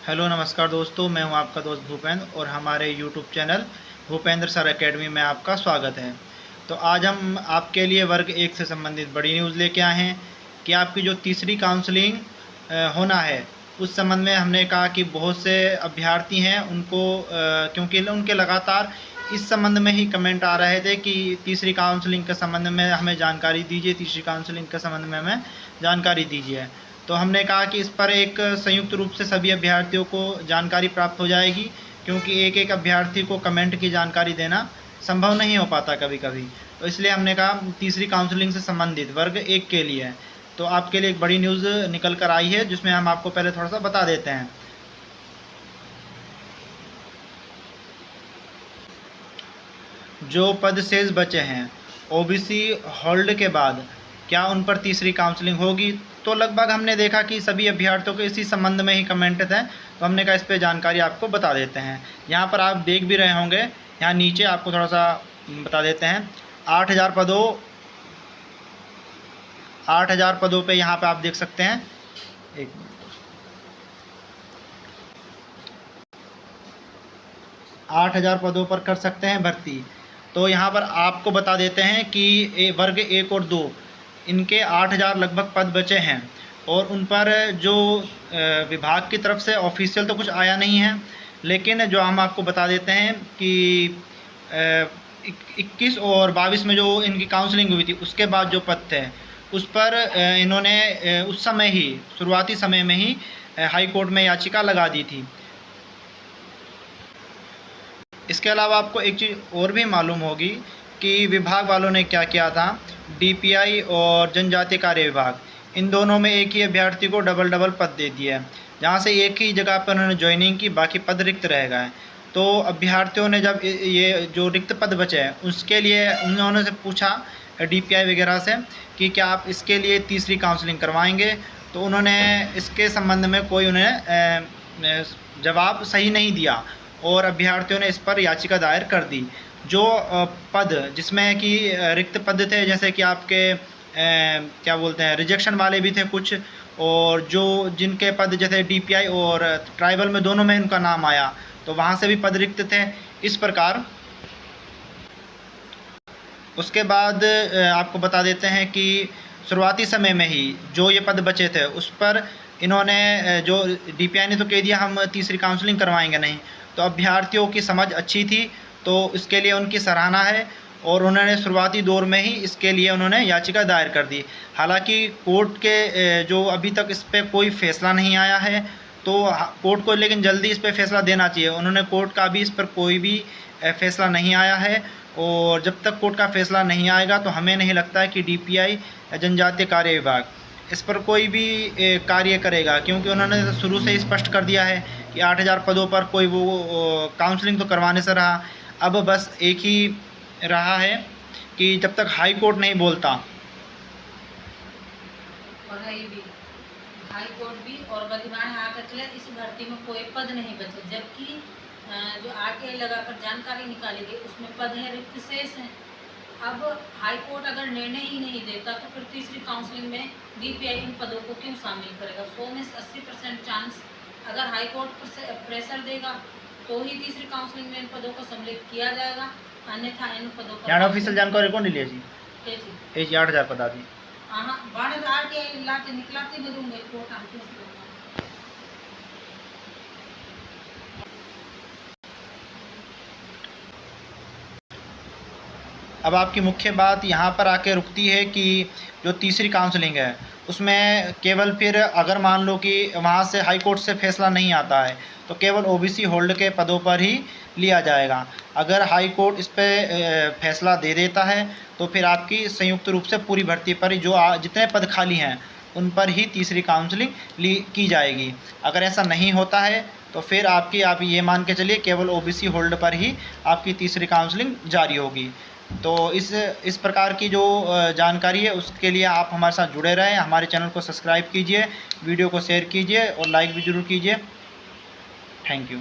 Hello नमस्कार दोस्तों, मैं हूं आपका दोस्त भूपेंद्र और हमारे YouTube channel Bhupendra sir academy में आपका स्वागत है। तो आज हम आपके लिए वर्ग 1 से संबंधित बड़ी न्यूज़ लेके आए हैं कि आपकी जो तीसरी काउंसलिंग होना है उस संबंध में हमने कहा कि बहुत से अभ्यर्थी हैं उनको क्योंकि उनके लगातार इस संबंध में ही कमेंट आ रहे थे कि तीसरी काउंसलिंग के संबंध में हमें जानकारी दीजिए, तीसरी काउंसलिंग के संबंध में हमें जानकारी दीजिए। तो हमने कहा कि इस पर एक संयुक्त रूप से सभी अभ्यर्थियों को जानकारी प्राप्त हो जाएगी, क्योंकि एक एक अभ्यर्थी को कमेंट की जानकारी देना संभव नहीं हो पाता कभी कभी। तो इसलिए हमने कहा तीसरी काउंसलिंग से संबंधित वर्ग 1 के लिए तो आपके लिए एक बड़ी न्यूज़ निकल कर आई है, जिसमें हम आपको पहले थोड़ा सा बता देते हैं। जो पद शेष बचे हैं ओबीसी होल्ड के बाद क्या उन पर तीसरी काउंसलिंग होगी? तो लगभग हमने देखा कि सभी अभ्यर्थियों के इसी संबंध में ही कमेंट थे, तो हमने कहा इस पर जानकारी आपको बता देते हैं। यहाँ पर आप देख भी रहे होंगे, यहाँ नीचे आपको थोड़ा सा बता देते हैं। 8,000 पदों पे यहाँ पे आप देख सकते हैं। एक 8,000 पदों पर कर सकते हैं भर्ती। तो यहाँ पर आपको बता देते हैं कि वर्ग 1 और 2 इनके 8,000 लगभग पद बचे हैं, और उन पर जो विभाग की तरफ से ऑफिशियल तो कुछ आया नहीं है, लेकिन जो हम आपको बता देते हैं कि 21 और 22 में जो इनकी काउंसलिंग हुई थी उसके बाद जो पद थे उस पर इन्होंने उस समय ही शुरुआती समय में ही हाई कोर्ट में याचिका लगा दी थी। इसके अलावा आपको एक चीज़ और भी मालूम होगी कि विभाग वालों ने क्या किया था। डीपीआई और जनजातीय कार्य विभाग, इन दोनों में एक ही अभ्यर्थी को डबल डबल पद दे दिया है, जहाँ से एक ही जगह पर उन्होंने ज्वाइनिंग की, बाकी पद रिक्त रह गए। तो अभ्यर्थियों ने जब ये जो रिक्त पद बचे हैं उसके लिए उन्होंने से पूछा डीपीआई वगैरह से कि क्या आप इसके लिए तीसरी काउंसलिंग करवाएंगे, तो उन्होंने इसके संबंध में कोई उन्हें जवाब सही नहीं दिया और अभ्यर्थियों ने इस पर याचिका दायर कर दी। जो पद जिसमें कि रिक्त पद थे, जैसे कि आपके क्या बोलते हैं रिजेक्शन वाले भी थे कुछ, और जो जिनके पद जैसे डीपीआई और ट्राइबल में दोनों में इनका नाम आया तो वहाँ से भी पद रिक्त थे। इस प्रकार उसके बाद आपको बता देते हैं कि शुरुआती समय में ही जो ये पद बचे थे उस पर इन्होंने जो डीपीआई ने तो कह दिया हम तीसरी काउंसलिंग करवाएंगे नहीं, तो अभ्यर्थियों की समझ अच्छी थी तो इसके लिए उनकी सराहना है, और उन्होंने शुरुआती दौर में ही इसके लिए उन्होंने याचिका दायर कर दी। हालांकि कोर्ट के जो अभी तक इस पर कोई फ़ैसला नहीं आया है, तो कोर्ट को लेकिन जल्दी इस पर फैसला देना चाहिए। उन्होंने कोर्ट का भी इस पर कोई भी फैसला नहीं आया है, और जब तक कोर्ट का फैसला नहीं आएगा तो हमें नहीं लगता है कि डीपीआई जनजातीय कार्य विभाग इस पर कोई भी कार्य करेगा, क्योंकि उन्होंने शुरू से ही स्पष्ट कर दिया है कि 8,000 पदों पर कोई वो काउंसलिंग तो करवाने से रहा। अब बस एक ही रहा है कि जब तक हाई कोर्ट नहीं बोलता, और हाई कोर्ट भी और बलिवान आकर इस भर्ती में कोई पद नहीं बचे, जबकि जो आरटीआई लगाकर जानकारी निकाली गई उसमें पद है रिक्त शेष हैं। अब हाई कोर्ट अगर निर्णय ही नहीं देता तो फिर तीसरी काउंसलिंग में डीपीआई इन पदों को क्यों शामिल करेगा? 100 में 80% चांस अगर हाई कोर्ट प्रेशर देगा तो ही तीसरी काउंसलिंग में इन पदों को सम्मिलित किया जाएगा, अन्यथा इन पदों पर ऑफिशियल जानकारी कौन लिया जी? 8,000 पद दी। हाँ, बाढ़ आरटीआई लाते निकलाते भी दूंगे कोर्ट आते। अब आपकी मुख्य बात यहाँ पर आके रुकती है कि जो तीसरी काउंसलिंग है उसमें केवल फिर अगर मान लो कि वहाँ से हाई कोर्ट से फैसला नहीं आता है तो केवल ओबीसी होल्ड के पदों पर ही लिया जाएगा। अगर हाई कोर्ट इस पर फैसला दे देता है तो फिर आपकी संयुक्त रूप से पूरी भर्ती पर ही जो जितने पद खाली हैं उन पर ही तीसरी काउंसलिंग की जाएगी। अगर ऐसा नहीं होता है तो फिर आप ये मान के चलिए केवल ओबीसी होल्ड पर ही आपकी तीसरी काउंसलिंग जारी होगी। तो इस प्रकार की जो जानकारी है उसके लिए आप हमारे साथ जुड़े रहें, हमारे चैनल को सब्सक्राइब कीजिए, वीडियो को शेयर कीजिए और लाइक भी ज़रूर कीजिए। Thank you.